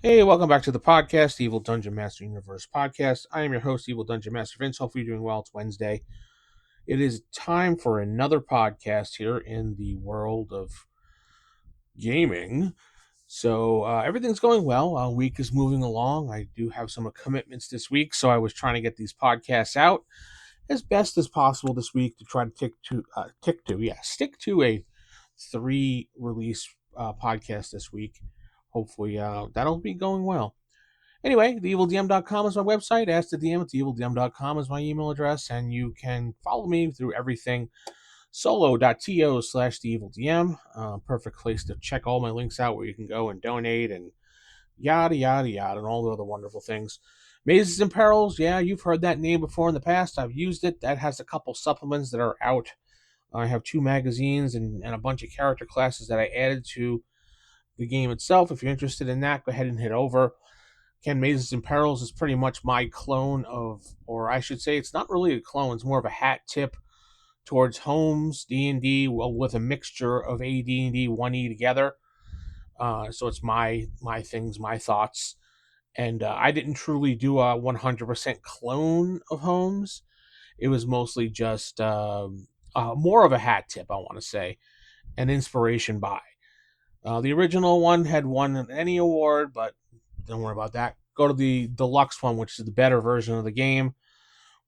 Hey, welcome back to the podcast, the Evil Dungeon Master Universe podcast. I am your host, Evil Dungeon Master Vince. Hopefully, you're doing well. It's Wednesday. It is time for another podcast here in the world of gaming. So, everything's going well. Our week is moving along. I do have some commitments this week, so I was trying to get these podcasts out as best as possible this week to try to stick to a three release podcast this week. Hopefully, that'll be going well. Anyway, theevildm.com is my website. Ask the DM at theevildm.com is my email address, and you can follow me through everything solo.to/theevildm. Perfect place to check all my links out where you can go and donate and yada, yada, yada, and all the other wonderful things. Mazes and Perils, yeah, you've heard that name before in the past. I've used it. That has a couple supplements that are out. I have 2 magazines and a bunch of character classes that I added to the game itself. If you're interested in that, go ahead and hit over. Ken Mazes and Perils is pretty much my clone of, or I should say, it's not really a clone. It's more of a hat tip towards Holmes D&D, well, with a mixture of AD&D 1E together. So it's my things, my thoughts, and I didn't truly do a 100% clone of Holmes. It was mostly just more of a hat tip, I want to say, an inspiration by. The original one had won an Emmy award, but don't worry about that. Go to the deluxe one, which is the better version of the game,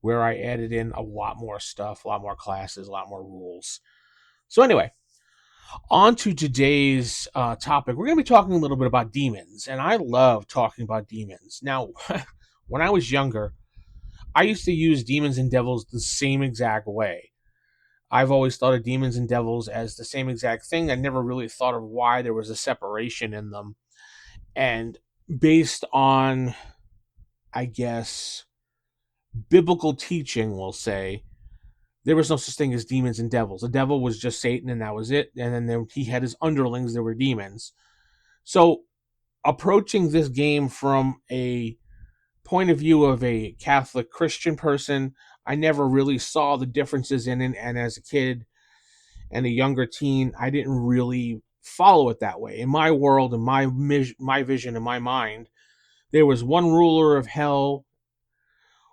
where I added in a lot more stuff, a lot more classes, a lot more rules. So anyway, on to today's topic. We're going to be talking a little bit about demons, and I love talking about demons. Now, when I was younger, I used to use demons and devils the same exact way. I've always thought of demons and devils as the same exact thing. I never really thought of why there was a separation in them. And based on, I guess, biblical teaching, we'll say, there was no such thing as demons and devils. The devil was just Satan, and that was it. And then he had his underlings that were demons. So, approaching this game from a point of view of a Catholic Christian person, I never really saw the differences in it. And as a kid and a younger teen, I didn't really follow it that way. In my world, in my vision, in my mind, there was one ruler of hell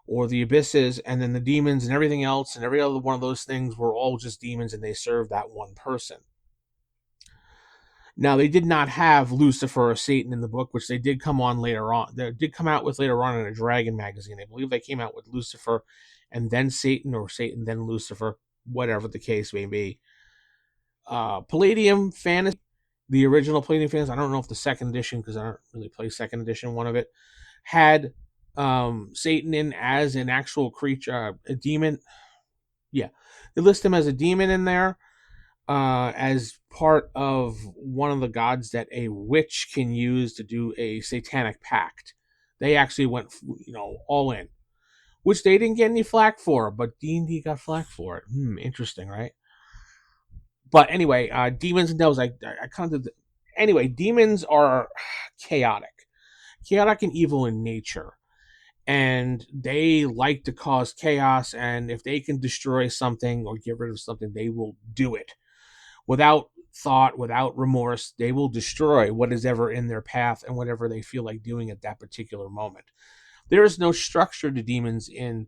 or the abysses, and then the demons and everything else, and every other one of those things were all just demons, and they served that one person. Now, they did not have Lucifer or Satan in the book, which they did come on later on. They did come out with later on in a Dragon magazine. I believe they came out with Lucifer and then Satan, or Satan then Lucifer, whatever the case may be. Palladium Fantasy, the original Palladium Fantasy, I don't know if the second edition, because I don't really play second edition one of it, had Satan in as an actual creature, a demon. Yeah, they list him as a demon in there, as part of one of the gods that a witch can use to do a satanic pact. They actually went, all in, which they didn't get any flack for, but D&D got flack for it. Interesting, right? But anyway, demons and devils. I kind of. Anyway, demons are chaotic and evil in nature, and they like to cause chaos. And if they can destroy something or get rid of something, they will do it without thought, without remorse. They will destroy what is ever in their path and whatever they feel like doing at that particular moment. There is no structure to demons in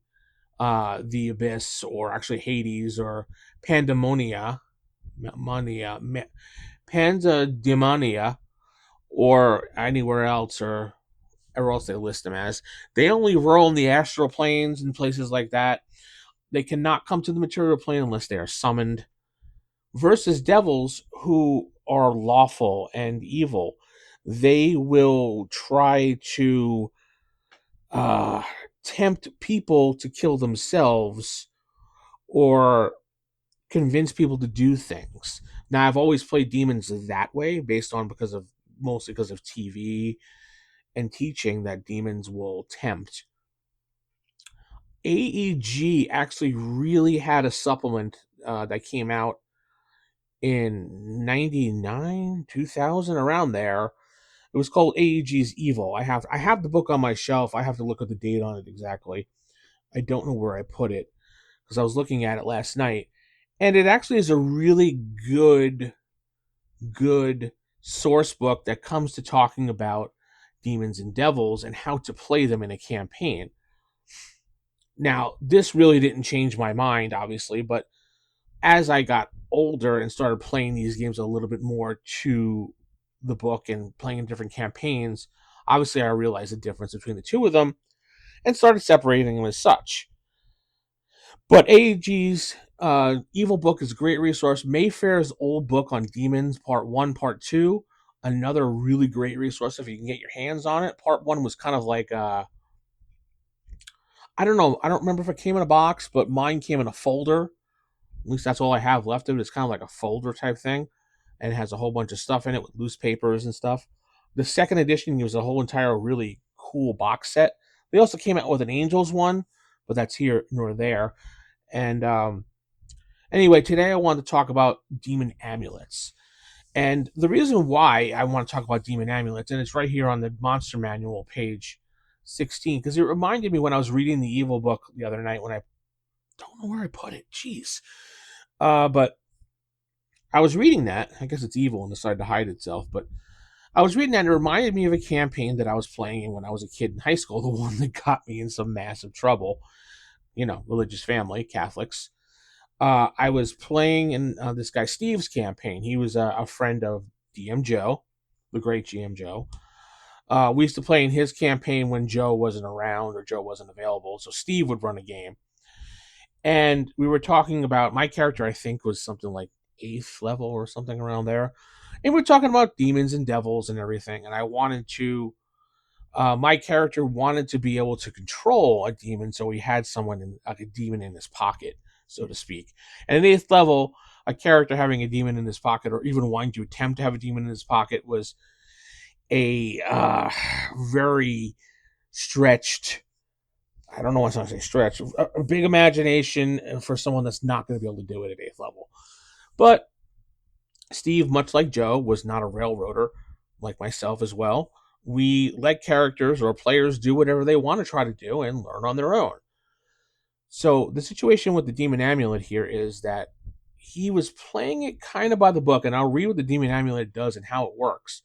the Abyss, or actually Hades, or Pandemonia, Pandademonia, or anywhere else, or else they list them as. They only roll in the astral planes and places like that. They cannot come to the material plane unless they are summoned. Versus devils, who are lawful and evil, they will try to uh, tempt people to kill themselves or convince people to do things. Now, I've always played demons that way, mostly because of TV and teaching that demons will tempt. AEG actually really had a supplement that came out in 99, 2000, around there. It was called AEG's Evil. I have the book on my shelf. I have to look at the date on it exactly. I don't know where I put it because I was looking at it last night. And it actually is a really good source book that comes to talking about demons and devils and how to play them in a campaign. Now, this really didn't change my mind, obviously, but as I got older and started playing these games a little bit more to the book and playing in different campaigns, obviously I realized the difference between the two of them and started separating them as such. But AEG's Evil Book is a great resource. Mayfair's old book on demons, part 1, part 2, another really great resource if you can get your hands on it. Part 1 was kind of like, I don't know, I don't remember if it came in a box, but mine came in a folder. At least that's all I have left of it. It's kind of like a folder type thing, and it has a whole bunch of stuff in it with loose papers and stuff. The second edition was a whole entire really cool box set. They also came out with an Angels one, but that's here nor there. And anyway, today I wanted to talk about demon amulets. And the reason why I want to talk about demon amulets, and it's right here on the monster manual, page 16, because it reminded me when I was reading the Evil Book the other night when I don't know where I put it. Jeez. But I was reading that. I guess it's evil and decided to hide itself. But I was reading that and it reminded me of a campaign that I was playing when I was a kid in high school, the one that got me in some massive trouble. You know, religious family, Catholics. I was playing in this guy Steve's campaign. He was a friend of DM Joe, the great GM Joe. We used to play in his campaign when Joe wasn't around or Joe wasn't available. So Steve would run a game. And we were talking about my character, I think, was something like 8th level or something around there. And we're talking about demons and devils and everything. And I wanted to, my character wanted to be able to control a demon. So he had someone, like a demon in his pocket, so to speak. And at 8th level, a character having a demon in his pocket or even wanting to attempt to have a demon in his pocket was a very stretched, I don't know why I say stretch, a big imagination for someone that's not going to be able to do it at 8th level. But Steve, much like Joe, was not a railroader, like myself as well. We let characters or players do whatever they want to try to do and learn on their own. So the situation with the Demon Amulet here is that he was playing it kind of by the book, and I'll read what the Demon Amulet does and how it works.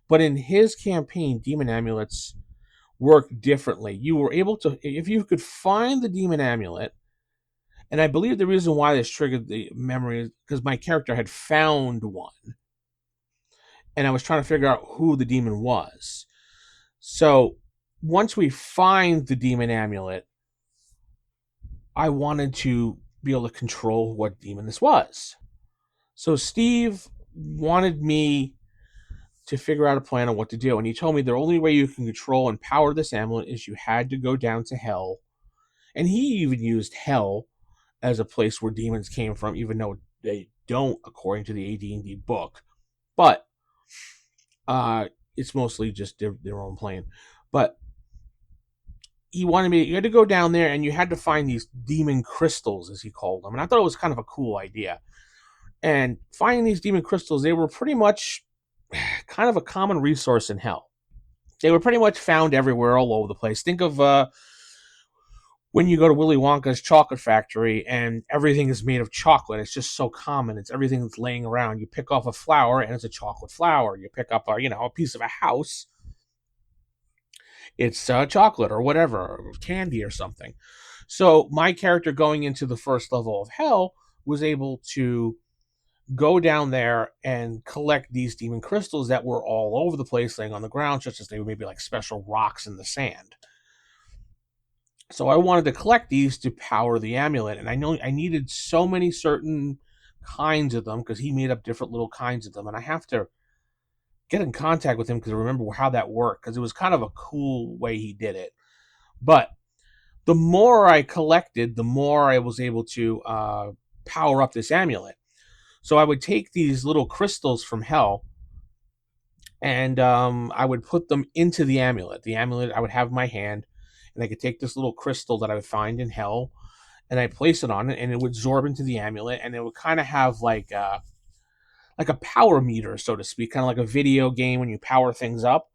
But in his campaign, Demon Amulets work differently. You were able to, if you could find the demon amulet, and I believe the reason why this triggered the memory is because my character had found one, and I was trying to figure out who the demon was. So once we find the demon amulet, I wanted to be able to control what demon this was. So Steve wanted me to figure out a plan on what to do. And he told me the only way you can control and power this amulet is you had to go down to hell. And he even used hell as a place where demons came from, even though they don't, according to the AD&D book. But it's mostly just their own plane. But he wanted me, you had to go down there and you had to find these demon crystals, as he called them. And I thought it was kind of a cool idea. And finding these demon crystals, they were pretty much kind of a common resource in hell. They were pretty much found everywhere, all over the place. Think of when you go to Willy Wonka's chocolate factory and everything is made of chocolate. It's just so common. It's everything that's laying around. You pick off a flower and it's a chocolate flower. You pick up a piece of a house, it's chocolate or whatever, or candy or something. So my character going into the first level of hell was able to go down there and collect these demon crystals that were all over the place, laying on the ground, just as they were maybe like special rocks in the sand. So I wanted to collect these to power the amulet, and I know I needed so many certain kinds of them because he made up different little kinds of them, and I have to get in contact with him because I remember how that worked because it was kind of a cool way he did it. But the more I collected, the more I was able to power up this amulet. So I would take these little crystals from hell and I would put them into the amulet. The amulet I would have in my hand, and I could take this little crystal that I would find in hell and I'd place it on it, and it would absorb into the amulet, and it would kind of have like a power meter, so to speak, kind of like a video game when you power things up.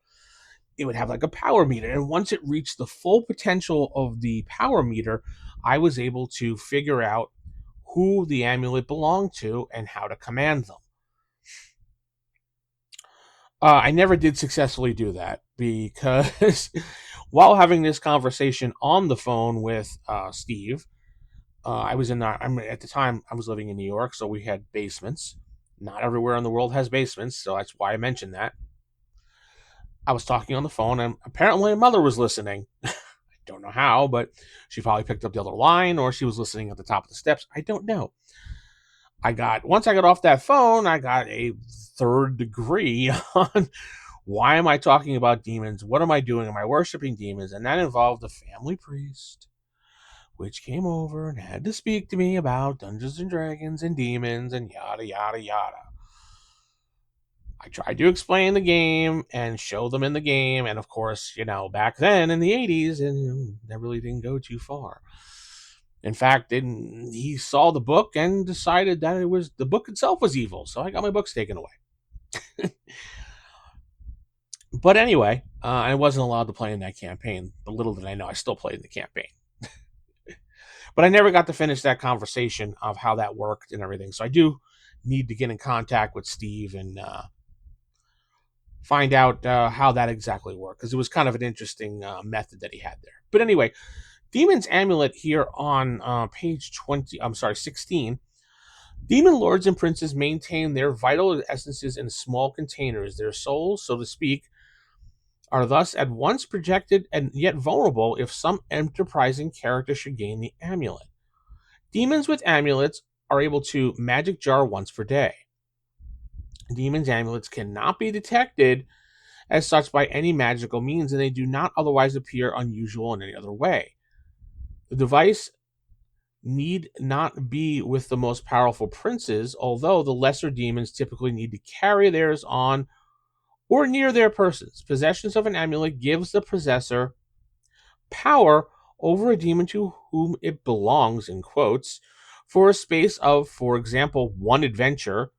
It would have like a power meter, and once it reached the full potential of the power meter, I was able to figure out who the amulet belonged to and how to command them. I never did successfully do that because while having this conversation on the phone with Steve, I was in. At the time I was living in New York, so we had basements. Not everywhere in the world has basements, so that's why I mentioned that. I was talking on the phone, and apparently my mother was listening. I don't know how, but she probably picked up the other line, or she was listening at the top of the steps. I don't know. Once I got off that phone, I got a third degree on why am I talking about demons? What am I doing? Am I worshiping demons? And that involved a family priest, which came over and had to speak to me about Dungeons and Dragons and demons and yada, yada, yada. I tried to explain the game and show them in the game. And of course, back then in the 80s, and that really didn't go too far. In fact, he saw the book and decided that the book itself was evil. So I got my books taken away. But anyway, I wasn't allowed to play in that campaign. But little did I know, I still played in the campaign. But I never got to finish that conversation of how that worked and everything. So I do need to get in contact with Steve and find out how that exactly worked, because it was kind of an interesting method that he had there. But anyway, Demon's Amulet here on page 16. Demon lords and princes maintain their vital essences in small containers. Their souls, so to speak, are thus at once projected and yet vulnerable if some enterprising character should gain the amulet. Demons with amulets are able to magic jar once per day. Demons' amulets cannot be detected as such by any magical means, and they do not otherwise appear unusual in any other way. The device need not be with the most powerful princes, although the lesser demons typically need to carry theirs on or near their persons. Possession of an amulet gives the possessor power over a demon to whom it belongs, in quotes, for a space of, for example, one adventure,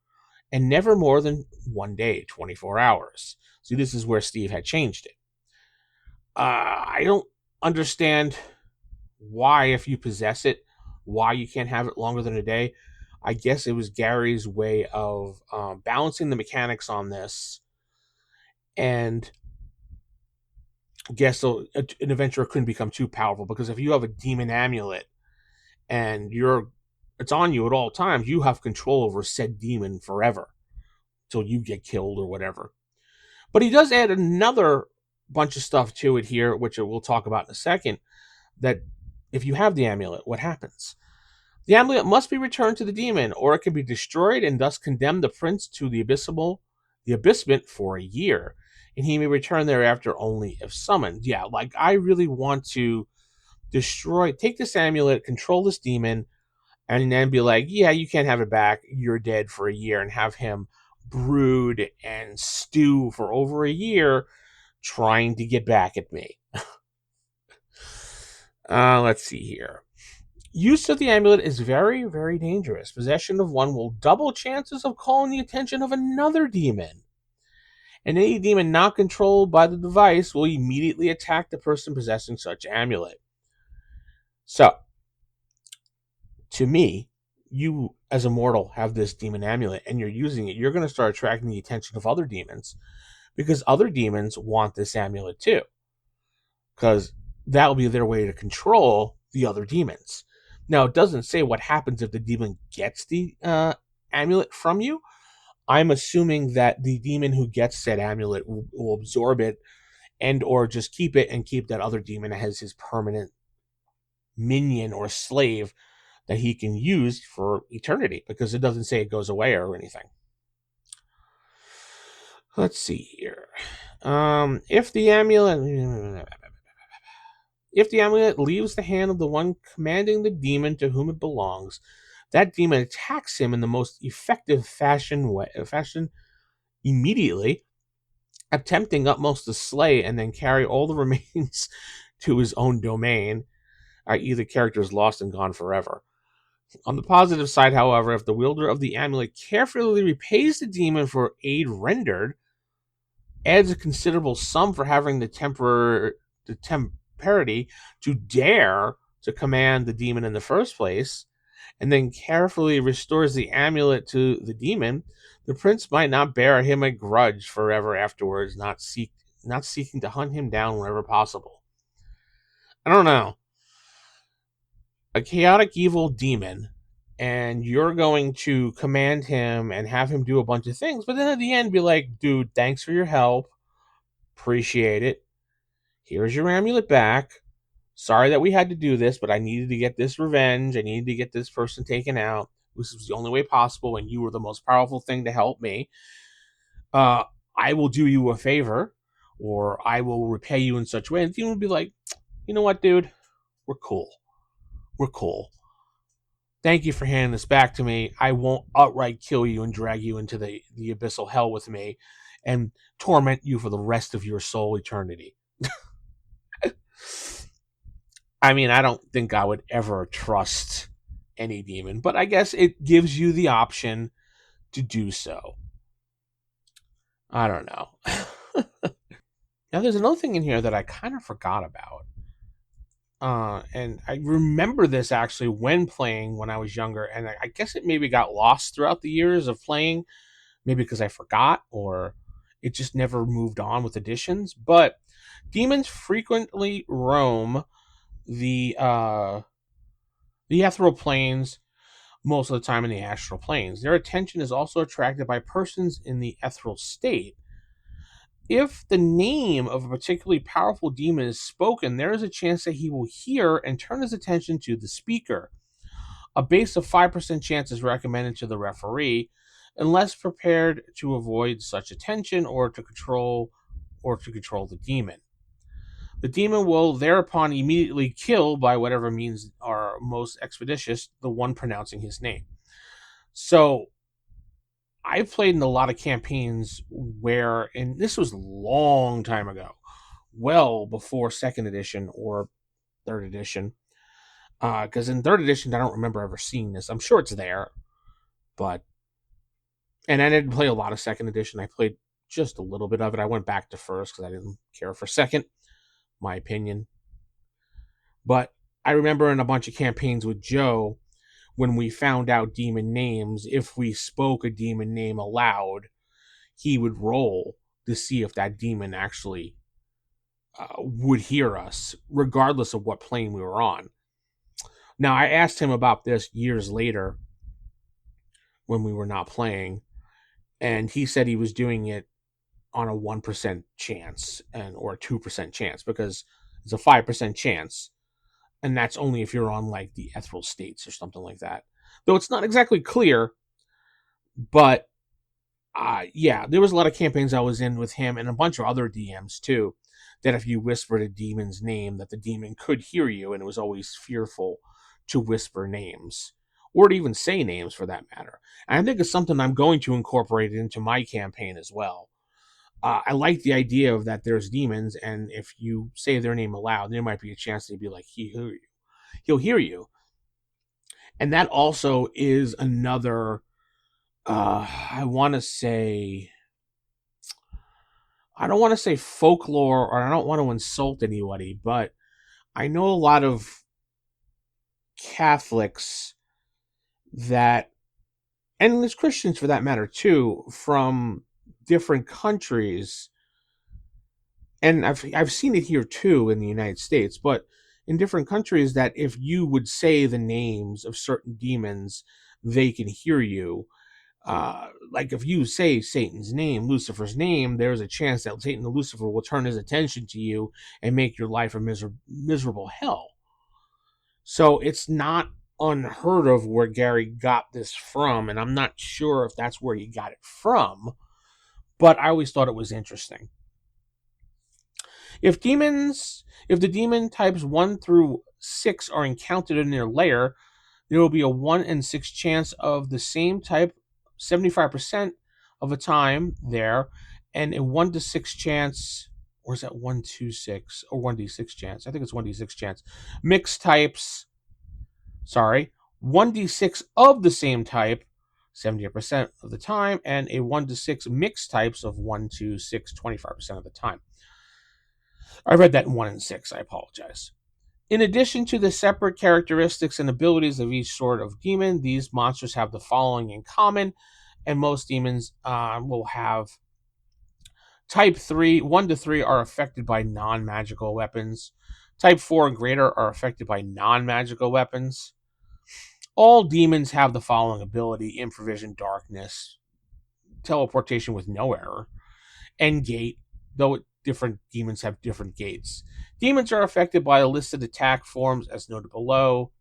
and never more than 1 day, 24 hours. See, this is where Steve had changed it. I don't understand why, if you possess it, why you can't have it longer than a day. I guess it was Gary's way of balancing the mechanics on this, and I guess so an adventurer couldn't become too powerful, because if you have a demon amulet and it's on you at all times, you have control over said demon forever till you get killed or whatever. But he does add another bunch of stuff to it here, which we'll talk about in a second, that if you have the amulet, what happens? The amulet must be returned to the demon, or it can be destroyed and thus condemn the prince to the abyssment for a year, and he may return thereafter only if summoned. Yeah, like I really want to take this amulet, control this demon, and then be like, yeah, you can't have it back. You're dead for a year, and have him brood and stew for over a year trying to get back at me. Let's see here. Use of the amulet is very, very dangerous. Possession of one will double chances of calling the attention of another demon. And any demon not controlled by the device will immediately attack the person possessing such amulet. So, to me, you as a mortal have this demon amulet and you're using it, you're going to start attracting the attention of other demons, because other demons want this amulet too. Because that will be their way to control the other demons. Now, it doesn't say what happens if the demon gets the amulet from you. I'm assuming that the demon who gets said amulet will absorb it and or just keep it and keep that other demon as his permanent minion or slave that he can use for eternity, because it doesn't say it goes away or anything. Let's see here. If the amulet leaves the hand of the one commanding the demon to whom it belongs, that demon attacks him in the most effective fashion immediately, attempting utmost to slay and then carry all the remains to his own domain, i.e. the character is lost and gone forever. On the positive side, however, if the wielder of the amulet carefully repays the demon for aid rendered, adds a considerable sum for having the tempority to dare to command the demon in the first place, and then carefully restores the amulet to the demon, the prince might not bear him a grudge forever afterwards, not seeking to hunt him down whenever possible. I don't know. A chaotic evil demon, and you're going to command him and have him do a bunch of things, but then at the end be like, dude, thanks for your help. Appreciate it. Here's your amulet back. Sorry that we had to do this, but I needed to get this revenge. I needed to get this person taken out. This was the only way possible, and you were the most powerful thing to help me. I will do you a favor, or I will repay you in such a way. And the demon would be like, you know what, dude? We're cool. We're cool. Thank you for handing this back to me. I won't outright kill you and drag you into the abyssal hell with me and torment you for the rest of your soul eternity. I mean, I don't think I would ever trust any demon, but I guess it gives you the option to do so. I don't know. Now, there's another thing in here that I kind of forgot about. And I remember this actually when playing when I was younger, and I guess it maybe got lost throughout the years of playing, maybe because I forgot or it just never moved on with additions. But demons frequently roam the ethereal planes, most of the time in the astral planes. Their attention is also attracted by persons in the ethereal state. If the name of a particularly powerful demon is spoken, there is a chance that he will hear and turn his attention to the speaker. A base of 5% chance is recommended to the referee, unless prepared to avoid such attention or to control the demon. The demon will thereupon immediately kill, by whatever means are most expeditious, the one pronouncing his name. So I've played in a lot of campaigns where, and this was a long time ago, well before second edition or third edition, because in third edition I don't remember ever seeing this. I'm sure it's there, but and I didn't play a lot of second edition. I played just a little bit of it. I went back to first because I didn't care for second, my opinion. But I remember in a bunch of campaigns with Joe, when we found out demon names, if we spoke a demon name aloud, he would roll to see if that demon actually would hear us, regardless of what plane we were on. Now, I asked him about this years later when we were not playing, and he said he was doing it on a 1% chance or a 2% chance, because it's a 5% chance, and that's only if you're on like the ethereal states or something like that. Though it's not exactly clear, but yeah, there was a lot of campaigns I was in with him and a bunch of other DMs too, that if you whispered a demon's name, that the demon could hear you, and it was always fearful to whisper names or to even say names for that matter. And I think it's something I'm going to incorporate into my campaign as well. I like the idea of that there's demons, and if you say their name aloud, there might be a chance they'd be like, he'll hear you. And that also is another, I want to say, I don't want to say folklore, or I don't want to insult anybody, but I know a lot of Catholics that, and there's Christians for that matter too, from different countries, and I've seen it here too in the United States, but in different countries, that if you would say the names of certain demons, they can hear you. Like if you say Satan's name, Lucifer's name, there's a chance that Satan and Lucifer will turn his attention to you and make your life a miserable hell. So it's not unheard of where Gary got this from, and I'm not sure if that's where he got it from, but I always thought it was interesting. If the demon types 1 through 6 are encountered in their lair, there will be a 1 in 6 chance of the same type 75% of the time there, and a 1 to 6 chance, or is that 1 to 6 or 1d6 chance? I think it's 1d6 chance. Mixed types, 1d6 of the same type 70% of the time, and a 1 to 6 mixed types of 1 to 6 25% of the time. I read that in 1 in 6, I apologize. In addition to the separate characteristics and abilities of each sort of demon, these monsters have the following in common, and most demons will have type 3, 1 to 3 are affected by non magical weapons. Type 4 and greater are affected by non magical weapons. All demons have the following ability: improvision, darkness, teleportation with no error, and gate, though different demons have different gates. Demons are affected by a listed attack forms as noted below.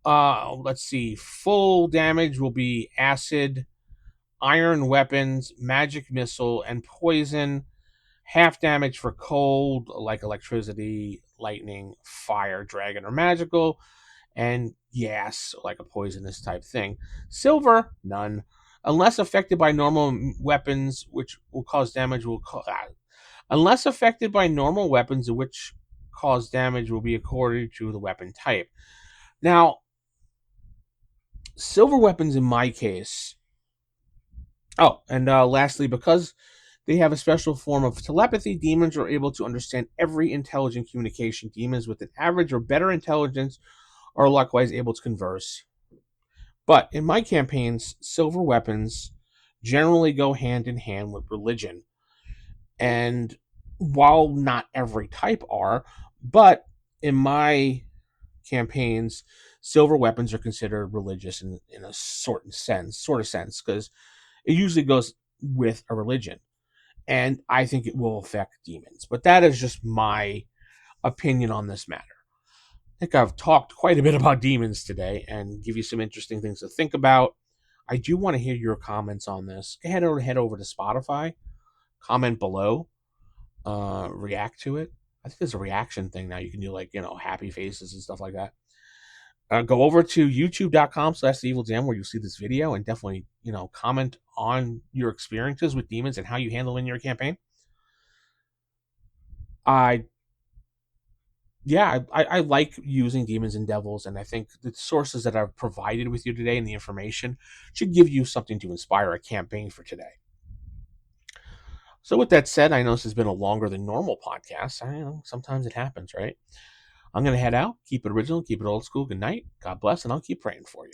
Let's see. Full damage will be acid, iron weapons, magic missile, and poison. Half damage for cold, like electricity, lightning, fire, dragon, or magical, and gas, like a poisonous type thing. Silver, none. Unless affected by normal weapons, which will cause damage, unless affected by normal weapons, which cause damage, will be according to the weapon type. Now, silver weapons in my case. Oh, and lastly, because they have a special form of telepathy, demons are able to understand every intelligent communication. Demons with an average or better intelligence are likewise able to converse. But in my campaigns, silver weapons generally go hand in hand with religion. And while not every type are, but in my campaigns, silver weapons are considered religious in a sort of sense, because it usually goes with a religion. And I think it will affect demons. But that is just my opinion on this matter. I think I've talked quite a bit about demons today and give you some interesting things to think about. I do want to hear your comments on this. Go ahead and head over to Spotify, comment below, react to it. I think there's a reaction thing now. You can do happy faces and stuff like that. Go over to youtube.com/theevildam where you'll see this video, and definitely, comment on your experiences with demons and how you handle in your campaign. I like using demons and devils, and I think the sources that I've provided with you today and the information should give you something to inspire a campaign for today. So with that said, I know this has been a longer than normal podcast. Sometimes it happens, right? I'm going to head out, keep it original, keep it old school. Good night. God bless, and I'll keep praying for you.